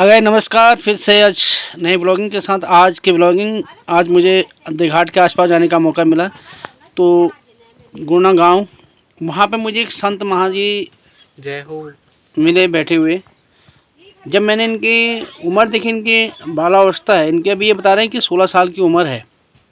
अगर नमस्कार, फिर से आज नई ब्लॉगिंग के साथ आज मुझे देघाट के आसपास जाने का मौका मिला। तो गुणा गांव, वहाँ पे मुझे एक संत महाजी जय हो मिले बैठे हुए। जब मैंने इनकी उम्र देखी, इनकी बालावस्था है, इनके अभी ये बता रहे हैं कि 16 साल की उम्र है,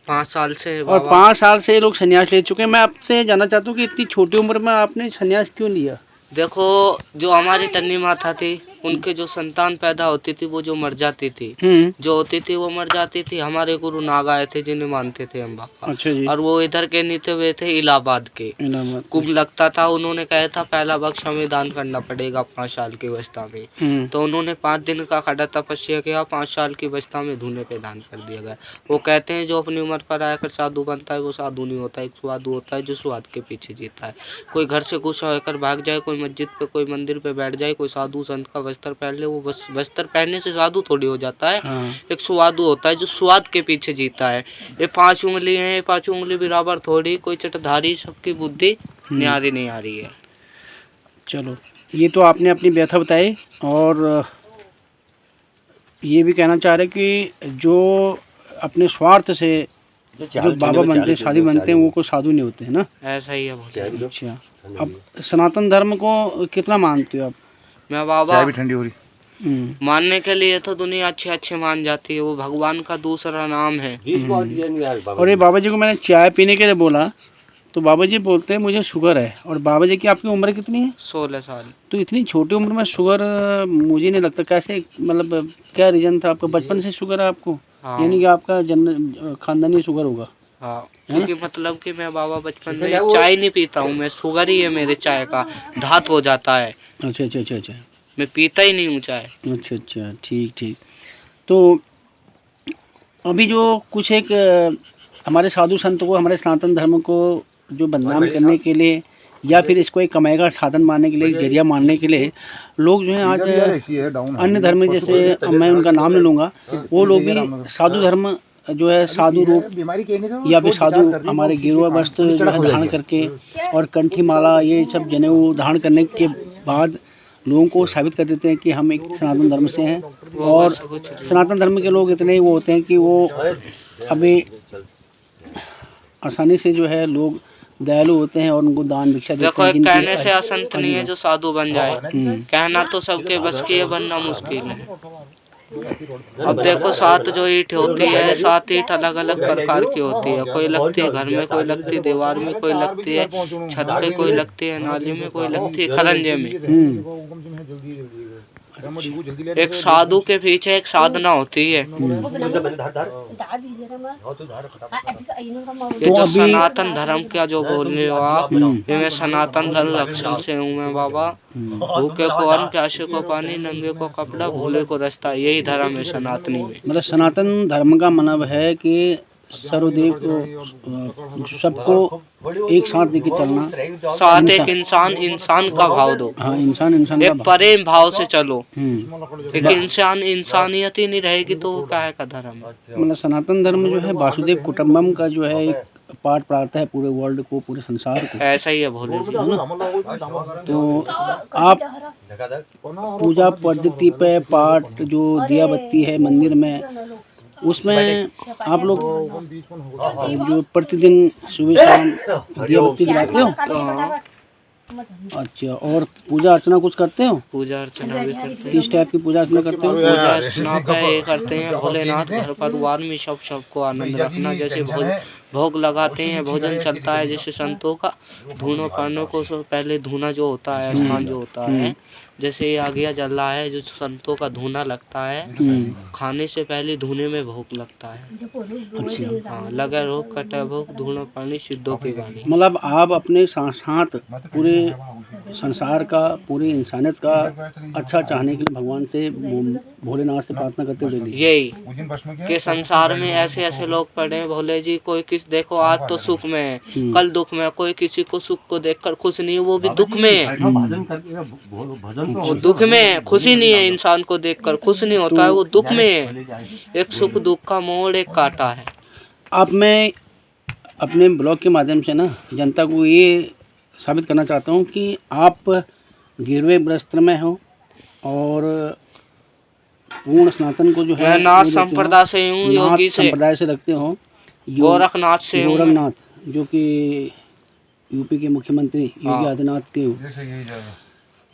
5 साल से, और 5 साल से ये लोग संन्यास ले चुके हैं। मैं आपसे जानना चाहता हूँ कि इतनी छोटी उम्र में आपने संन्यास क्यों लिया? देखो, जो हमारी टन्नी माता थी, उनके जो संतान पैदा होती थी वो जो मर जाती थी, जो होती थी वो मर जाती थी। हमारे गुरु नाग आए थे जिन्हें मानते थे हम बाबा। अच्छा जी। और वो इधर के नीचे हुए थे, इलाहाबाद के। कुंभ लगता था, उन्होंने कहा था पहला वक्त हमें दान करना पड़ेगा 5 साल की अवस्था में। तो उन्होंने 5 दिन का खड़ा तपस्या किया, 5 साल की अवस्था में धूने पे दान कर दिया गया। वो कहते हैं जो अपनी उम्र पर आकर साधु बनता है वो साधु नहीं होता, एक साधु होता है जो स्वाद के पीछे जीता है। कोई घर से गुस्सा होकर भाग जाए, कोई मस्जिद पे, कोई मंदिर पे बैठ जाए, कोई साधु संत का वस्त्र पहन ले, वो बस वस्त्र पहनने से साधु थोड़ी हो जाता है। एक स्वादु होता है जो स्वाद के पीछे जीता है। ये 5 उंगली है, ये 5 उंगली बराबर थोड़ी, कोई चटधारी, सबकी बुद्धि न्यारी नहीं आ रही है। चलो, ये तो आपने अपनी व्यथा बताई, और ये भी कहना चाह रहे कि जो अपने स्वार्थ से जो बाबा बनते हैं, साधु बनते हैं, वो कोई साधु नहीं होते हैं ना? ऐसा ही है। अच्छा, अब सनातन धर्म को कितना मानते हो आप? मैं बाबा भी ठंडी हो रही। मानने के लिए तो दुनिया अच्छे मान जाती है, वो भगवान का दूसरा नाम है। और ये बाबा जी को मैंने चाय पीने के लिए बोला, तो बाबा जी बोलते हैं मुझे शुगर है। और बाबा जी की आपकी उम्र कितनी है? 16 साल। तो इतनी छोटी उम्र में शुगर, मुझे नहीं लगता। कैसे, मतलब क्या रीजन था आपका? बचपन से शुगर है आपको? हाँ। यानी कि आपका खानदानी शुगर होगा। हाँ, क्योंकि मतलब कि मैं बाबा बचपन में चाय नहीं पीता हूँ, मैं शुगर ही है मेरे, चाय का धात हो जाता है। अच्छा अच्छा अच्छा अच्छा, मैं पीता ही नहीं हूँ चाय। अच्छा अच्छा, ठीक ठीक। तो अभी जो कुछ एक हमारे साधु संत को, हमारे सनातन धर्म को जो बदनाम करने के लिए, या फिर इसको एक कमाई का साधन मानने के लिए, जरिया मानने के लिए लोग जो हैं आज अन्य धर्म, जैसे मैं उनका नाम नहीं लूँगा, वो लोग भी साधु धर्म जो है, साधु रूप या फिर साधु हमारे गेरुआ वस्त्र जो है धारण करके, और कंठी माला, ये सब जनेऊ धारण करने के बाद लोगों को साबित कर देते हैं कि हम एक सनातन धर्म से हैं। और सनातन धर्म के लोग इतने ही वो होते हैं कि वो अभी आसानी से जो है लोग दयालु होते हैं और उनको दान भिक्षा देते देखो, हैं। एक कहने से असंत नहीं है जो साधु बन जाए। कहना तो सबके बस की है, बनना मुश्किल है। अब देखो, 7 जो ईंट होती है, 7 ईंट अलग अलग प्रकार की होती है। कोई लगती है घर में, कोई लगती है दीवार में, कोई लगती है छत पे, कोई लगती है नाली में, कोई लगती है खरंजे में। एक साधु के पीछे एक साधना होती है। ये जो सनातन धर्म का जो बोल रहे हो आप, ये मैं सनातन धर्म लक्षण से हूँ मैं बाबा। भूखे को अन्न, प्यासे को पानी, नंगे को कपड़ा, भूले को रास्ता, यही धर्म है सनातनी में। मतलब सनातन धर्म का मतलब है कि सर्वदेव को, सबको एक साथ लेके चलना, साथ एक इंसान का भाव दो। हाँ, इंसान का एक प्रेम भाव से चलो। एक इंसानियत ही नहीं रहेगी तो क्या है का धर्म? मतलब सनातन धर्म जो है वासुदेव कुटुंबम का जो है एक पाठ पढ़ाता है पूरे वर्ल्ड को, पूरे संसार को। ऐसा ही है भोले जी, है ना? तो आप पूजा पद्धति पे पाठ जो दिया बत्ती है मंदिर में, उसमें आप लोग जो प्रतिदिन सुबह शाम दिया बत्ती जलाते हो? अच्छा, और पूजा अर्चना कुछ करते हो? पूजा अर्चना भी करते हैं। किस टाइप की पूजा अर्चना करते हो? पूजा अर्चना का ये करते हैं, भोलेनाथ घर परिवार में सबको आनंद रखना। जैसे भोग लगाते हैं, भोजन चलता है, जैसे संतों का धूनों पानों को पहले धूना जो होता है, स्नान जो होता है, जैसे ये आज्ञा जल रहा है, जो संतों का धूना लगता है, खाने से पहले धूने में भोग लगता है। अच्छा, हाँ, लगा रोग कटा भोग, धूना पानी, सिद्धों की वाणी। मतलब आप अपने साथ पूरे संसार का, पूरी इंसानियत का अच्छा चाहने के लिए भगवान से, भोलेनाथ से प्रार्थना करते हो डेली? यही कि संसार में ऐसे ऐसे लोग पड़े हैं भोले जी, कोई देखो आज तो सुख में है, कल दुख में। कोई किसी को सुख को देखकर खुश नहीं है, वो भी दुख में है। वो दुख में है, खुशी नहीं है। इंसान को देखकर खुश नहीं होता है, वो दुख में है। एक सुख दुख का मोड़, एक कांटा है। अब मैं अपने ब्लॉग के माध्यम से ना जनता को ये साबित करना चाहता हूँ कि आप गिरवे वस्त्र में हो और पूर्ण सनातन को जो है मैं नाथ संप्रदाय से हूँ, योगी से, संप्रदाय से रखते हो, गोरखनाथ से हूँ। गोरखनाथ जो कि यूपी के मुख्यमंत्री योगी आदित्यनाथ के हो।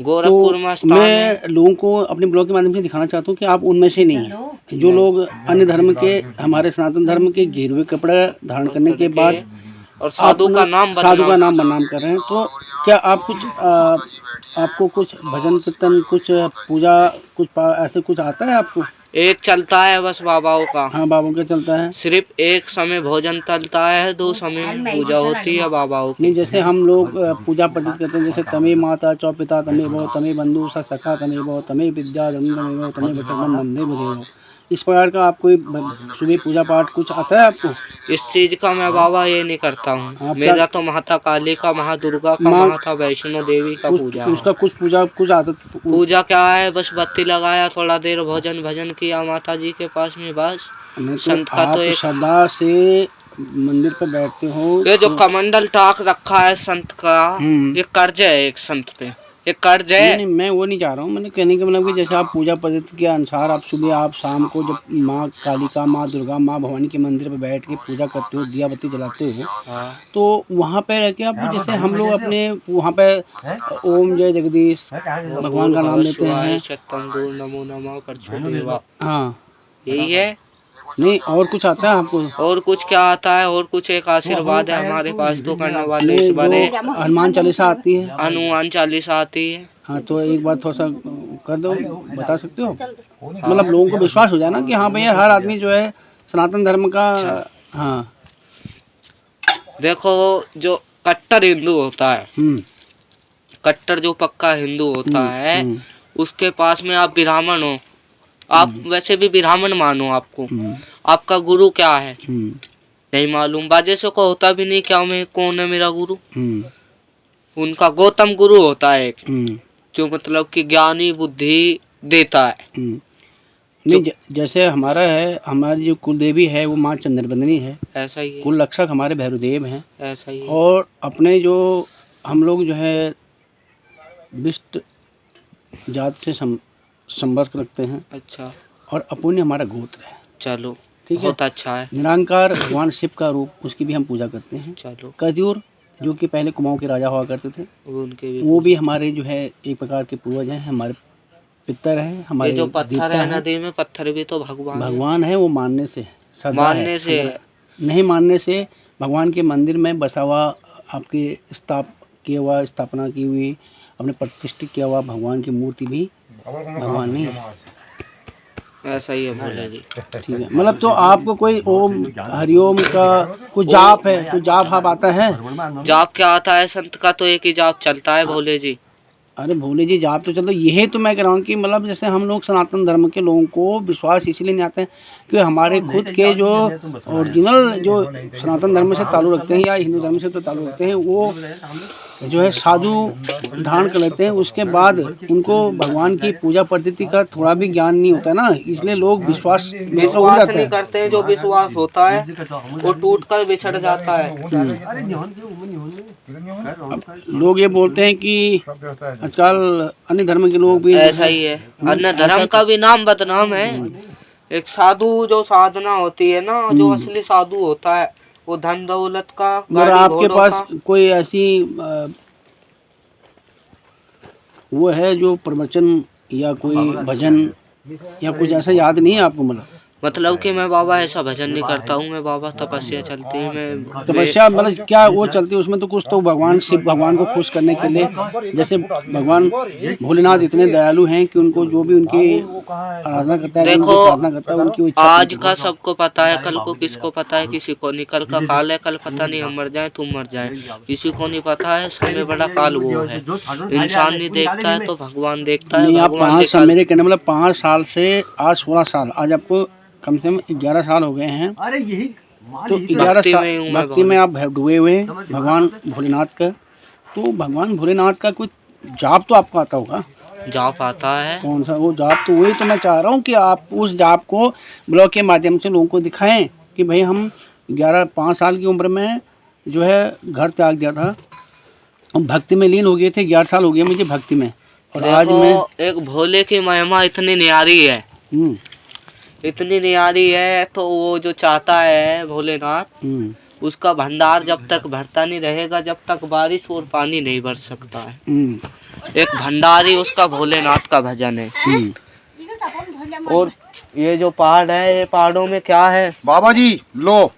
गोरखपुर में तो मैं लोगों को अपने ब्लॉग के माध्यम से दिखाना चाहता हूँ कि आप उनमें से नहीं हैं। जो लोग अन्य धर्म के, हमारे सनातन धर्म के गेरुए कपड़ा धारण करने के बाद और साधु का नाम बदनाम कर रहे हैं, तो क्या आप कुछ आपको कुछ भजन कीर्तन, कुछ पूजा, कुछ ऐसे कुछ आता है आपको? एक चलता है बस बाबाओं का। हाँ, बाबाओं का चलता है। सिर्फ एक समय भोजन चलता है, 2 समय पूजा होती है बाबाओं की। नहीं, जैसे हम लोग पूजा पठित करते हैं, जैसे तमे माता चौपिता तमे भो तमे बंधु सखा तमे भो तमे विद्या तमे भो तमे बचन बंधे बधे, इस प्रकार का आप कोई सुबह पूजा पाठ कुछ आता है आपको? इस चीज का मैं बाबा ये नहीं करता हूँ। मेरा तो माता काली का, माँ दुर्गा का, माता वैष्णो देवी का पूजा। उसका कुछ पूजा, कुछ आदत? पूजा क्या है, बस बत्ती लगाया, थोड़ा देर भजन किया माता जी के पास में, बस। संत का तो एक सदा से मंदिर पर बैठते हो। ये जो कमंडल टाक रखा है संत का, ये कर्ज है एक संत पे, ये कर्ज है। नहीं, मैं वो नहीं चाह रहा हूँ। मैंने कहने का मतलब कि जैसे आप पूजा पद्धति के अनुसार आप सुबह, आप शाम को जब माँ कालिका, माँ दुर्गा, माँ भवानी के मंदिर पर बैठ के पूजा करते हो, दिया बत्ती जलाते हो, तो वहाँ पे रह के आप, जैसे हम लोग अपने वहाँ पे ओम जय जगदीश भगवान का नाम लेते हैं, नमो नमः, हाँ, यही है। नहीं, और कुछ आता है आपको? और कुछ क्या आता है, और कुछ एक आशीर्वाद है हमारे पास तो करने वाले। इस बारे हनुमान चालीसा आती है, हनुमान चालीसा आती है। हाँ, तो एक बार थोड़ा सा कर दो, बता सकते हो? मतलब लोगों को विश्वास हो जाए ना कि हाँ भैया, हर आदमी जो है सनातन धर्म का। हाँ, देखो, जो कट्टर हिंदू होता है, कट्टर जो पक्का हिंदू होता है, उसके पास में आप ब्राह्मण हो, आप वैसे भी ब्राह्मण मानो आपको, आपका गुरु क्या है नहीं मालूम, बाजे से को होता भी नहीं क्या मैं कौन है मेरा गुरु। उनका गौतम गुरु होता है एक, जो मतलब कि ज्ञानी बुद्धि देता है। नहीं, जैसे हमारा है, हमारी जो कुल देवी है वो माँ चंद्रबंदनी है, ऐसा ही है। कुल रक्षक हमारे भैरवदेव हैं, ऐसा ही है। और अपने जो हम लोग जो है विष्ट जात से संपर्क रखते हैं। अच्छा। और अपुण्य हमारा गोत्र है। चलो, ठीक है, बहुत अच्छा है। निरंकार भगवान शिव का रूप, उसकी भी हम पूजा करते हैं। चलो। कजूर जो कि पहले कुमाऊं के राजा हुआ करते थे, वो भी हमारे जो है एक प्रकार के पूर्वज हैं, हमारे पितर हैं। हमारे जो पत्थर है नदी में, पत्थर भी तो भगवान है। वो मानने से, मानने से, नहीं मानने से भगवान के मंदिर में बसा हुआ, आपके स्थापना की हुई, अपने प्रतिष्ठित किया हुआ भगवान की मूर्ति भी भगवान नहीं है। ऐसा ही है भोले जी, ठीक है। मतलब तो आपको कोई ओम हरिओम का कुछ जाप है, कुछ जाप आप आता है? जाप क्या आता है, संत का तो एक ही जाप चलता है भोले जी। अरे भोले जी जाप तो चलता, यही तो मैं कह रहा हूँ कि मतलब जैसे हम लोग सनातन धर्म के लोगों को विश्वास इसलिए नहीं आते हैं कि हमारे खुद के जो ओरिजिनल जो सनातन धर्म से ताल्लुक़ रखते हैं या हिंदू धर्म से तो ताल्लुक़ रखते हैं, वो जो है साधु धारण कर लेते हैं, उसके बाद उनको भगवान की पूजा पद्धति का थोड़ा भी ज्ञान नहीं होता है ना, इसलिए लोग विश्वास नहीं करते हैं। जो विश्वास होता है वो टूट कर बिछड़ जाता है। लोग ये बोलते हैं कि आजकल अन्य धर्म के लोग भी, ऐसा ही है, अन्य धर्म का भी नाम बदनाम है। एक साधु जो साधना होती है ना, जो असली साधु होता है, वो धन दौलत का, अगर आपके पास कोई ऐसी वो है जो प्रवचन या कोई भजन या कुछ ऐसा याद नहीं है आपको? मतलब कि मैं बाबा ऐसा भजन नहीं करता हूँ, मैं बाबा तपस्या चलती है, मैं तपस्या मतलब क्या वो चलती है, उसमें तो कुछ तो भगवान शिव भगवान को खुश करने के लिए, जैसे भगवान भोलेनाथ इतने दयालु हैं कि उनको जो भी उनकी आराधना करता है, देखो प्रार्थना करता है, उनकी आज का सबको पता है, कल को किसको पता है, किसी को नहीं। कल का काल है, कल पता नहीं हम मर जाए तुम मर जाए, किसी को नहीं पता है। समय बड़ा काल वो है, इंसान नहीं देखता है तो भगवान देखता है। आप 5 साल, मेरे कहने मतलब 5 साल से आज 16 साल, आज आपको कम से कम 11 साल हो गए हैं। तो 11 साल भक्ति में आप डूबे हुए हैं भगवान भोलेनाथ का। तो भगवान भोलेनाथ का कुछ जाप तो आपको आता होगा? जाप आता है। कौन सा वो जाप? तो वही तो मैं चाह रहा हूँ कि आप उस जाप को ब्लॉग के माध्यम से लोगों को दिखाएं कि भाई हम 5 साल की उम्र में जो है घर त्याग दिया था, हम भक्ति में लीन हो गए थे। 11 साल हो गए मुझे भक्ति में, और आज मैं एक भोले की महिमा इतनी न्यारी है इतनी न्यारी है, तो वो जो चाहता है भोलेनाथ, उसका भंडार जब तक भरता नहीं रहेगा, जब तक बारिश और पानी नहीं बरस सकता है। एक भंडार ही उसका भोलेनाथ का भजन है। और ये जो पहाड़ है, ये पहाड़ों में क्या है बाबा जी? लो,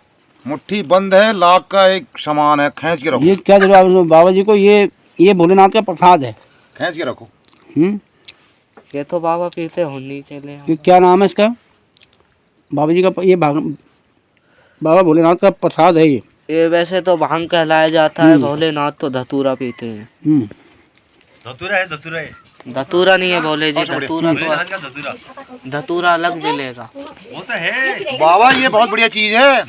मुट्ठी बंद है, लाख का एक सामान है, खींच के रखो। ये क्या जरूरत है बाबा जी को? ये भोलेनाथ का प्रसाद है, खींच के रखो। ये तो बाबा पीते होनी चले। ये क्या नाम है इसका? बाबा जी का ये बाबा भोलेनाथ का प्रसाद है ये वैसे तो भांग कहलाया जाता है, भोलेनाथ तो धतूरा पीते हैं। धतूरा है, धतूरा है, धतूरा नहीं है भोले जी, धतूरा तो धतूरा अलग मिलेगा। वो तो है बाबा, ये बहुत बढ़िया चीज है।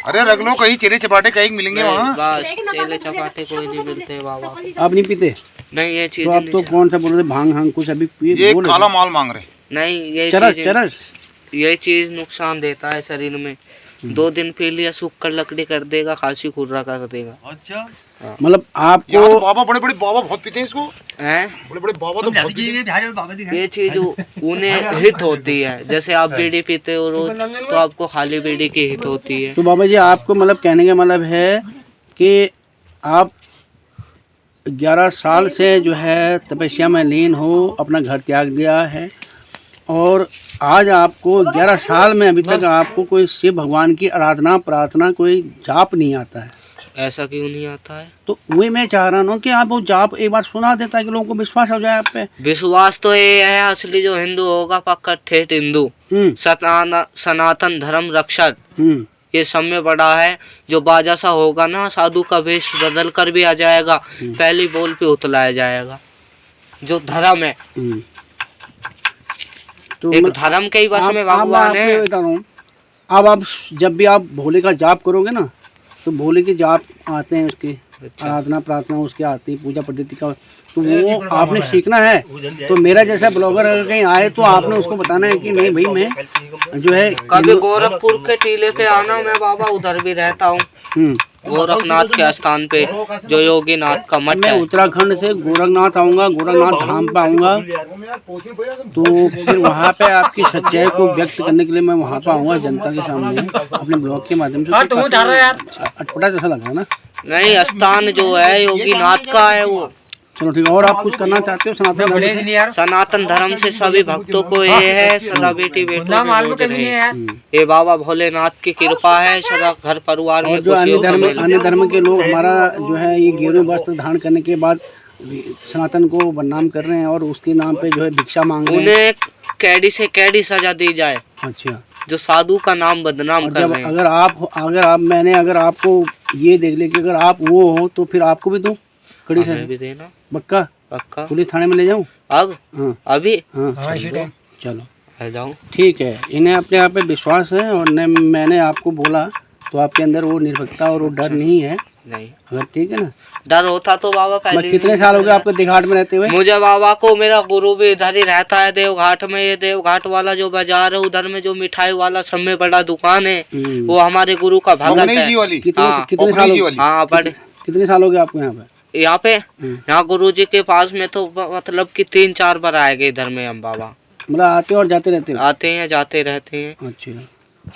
अरे रख लो, कहीं चेले चपाटे कहीं मिलेंगे वहाँ। बस चेले चपाटे कोई नहीं मिलते बाबा। आप नहीं पीते? नहीं, ये चीज तो आप तो कौन सा बोल रहे भांग हांग कुछ अभी ये काला माल मांग रहे। नहीं, ये चरस ये चीज नुकसान देता है शरीर में। 2 दिन पी लिया, सूख कर लकड़ी कर देगा, खांसी खुर्रा कर देगा। अच्छा, मतलब आपको तो बाबा बड़े बड़े बाबा बहुत पीते हैं इसको। हैं? बड़े बड़े बाबा तो बहुत पीते हैं। ये चीज उन्हें हित होती है। जैसे आप बीड़ी पीते हो रोज, तो आपको खाली बीड़ी की हित होती है। तो बाबा जी आपको मतलब कहने का मतलब है कि आप 11 साल से जो है तपस्या में लीन हो, अपना घर त्याग दिया है, और आज आपको 11 साल में अभी तक आपको कोई शिव भगवान की आराधना प्रार्थना कोई जाप नहीं आता है। ऐसा क्यों नहीं आता है? तो वही मैं चाह रहा हूँ कि आप वो जाप एक बार सुना देता है कि लोगों को विश्वास हो जाए आप पे। विश्वास तो ये है, असली जो हिंदू होगा पक्का ठेठ हिंदू, सनातन धर्म रक्षक, ये सब में बड़ा है। जो बाजा सा होगा ना, साधु का वेश बदल कर भी आ जाएगा, पहली बोल पे उतलाया जाएगा। जो धर्म है, तो एक धर्म के ही बस में भगवान है। अब आप जब भी आप भोले का जाप करोगे ना, तो भोले के जाप आते हैं, उसकी आराधना प्रार्थना उसके आती है, पूजा पद्धति का, तो वो आपने सीखना है। तो मेरा जैसा ब्लॉगर अगर कहीं आए तो आपने उसको बताना है कि नहीं भाई, मैं जो है कभी गोरखपुर के टीले पे आना, मैं बाबा उधर भी रहता हूँ, गोरखनाथ के स्थान पे, जो योगीनाथ का मठ मैं है। उत्तराखंड से गोरखनाथ आऊँगा, गोरखनाथ धाम पे आऊँगा, तो फिर वहाँ पे आपकी सच्चाई को व्यक्त करने के लिए मैं वहाँ पे आऊँगा जनता के सामने अपने ब्लॉग के माध्यम से। अटपटा जैसा लग रहा है ना? नहीं, स्थान जो है योगीनाथ का है वो। चलो ठीक है। और आप कुछ करना चाहते हो सनातन धर्म से सभी भक्तों को ये है, सदा बेटी बेटों में मौज रहे। ये बाबा भोलेनाथ की कृपा है, सदा घर परिवार में। जो अन्य धर्म के लोग हमारा जो है ये गेरुए वस्त्र धारण करने के बाद सनातन को बदनाम कर रहे हैं और उसके नाम पे जो है भिक्षा मांग रहे हैं, उन्हें कैडी से कैडी सजा दी जाए। अच्छा, जो साधु का नाम बदनाम कर रहे हैं। अगर आपको ये देख ले कि अगर आप वो हो तो फिर आपको भी दूं कड़ी सजा भी देना। पक्का? पक्का। पुलिस थाने में ले जाऊं? अब हाँ अभी हाँ चलो आ जाऊं। ठीक है। इन्हें अपने आप पे विश्वास है और मैंने आपको बोला तो आपके अंदर वो निर्भरता और वो डर नहीं है। नहीं, अगर ठीक है ना, डर होता तो बाबा पहले। कितने साल हो गए आपको देवघाट में रहते हुए? मुझे बाबा को, मेरा गुरु भी इधर ही रहता है देवघाट में। ये देवघाट वाला जो बाजार है, उधर में जो मिठाई वाला सब में बड़ा दुकान है, वो हमारे गुरु का भगत है। कितने साल हो गए? हाँ, बड़े। कितने साल हो गए आपको यहाँ पे? यहाँ गुरु जी के पास में तो मतलब कि 3-4 बार आए गए इधर में हम बाबा। मतलब आते और जाते रहते हो? आते हैं जाते रहते हैं। अच्छा।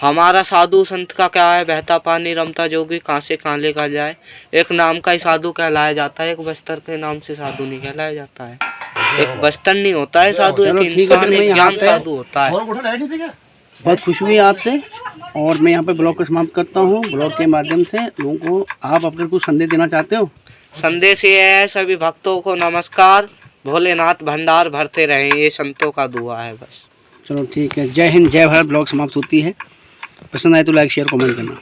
हमारा साधु संत का क्या है, बहता पानी रमता जोगी, कहाँ से कहाँ लेकर जाए। एक नाम का ही साधु कहलाया जाता है, एक बस्तर के नाम से साधु नहीं कहलाया जाता है। एक बस्तर नहीं होता है साधु, एक इंसान, एक ज्ञान साधु होता है। बहुत खुशी हुई आपसे, और मैं यहाँ पे ब्लॉग को समाप्त करता हूँ। ब्लॉग के माध्यम से लोगों को आप अपने कुछ संदेश देना चाहते हो? संदेश ये है, सभी भक्तों को नमस्कार, भोलेनाथ भंडार भरते रहें, ये संतों का दुआ है बस। चलो ठीक है। जय हिंद, जय भारत। ब्लॉग समाप्त होती है। पसंद आए तो लाइक शेयर कमेंट करना।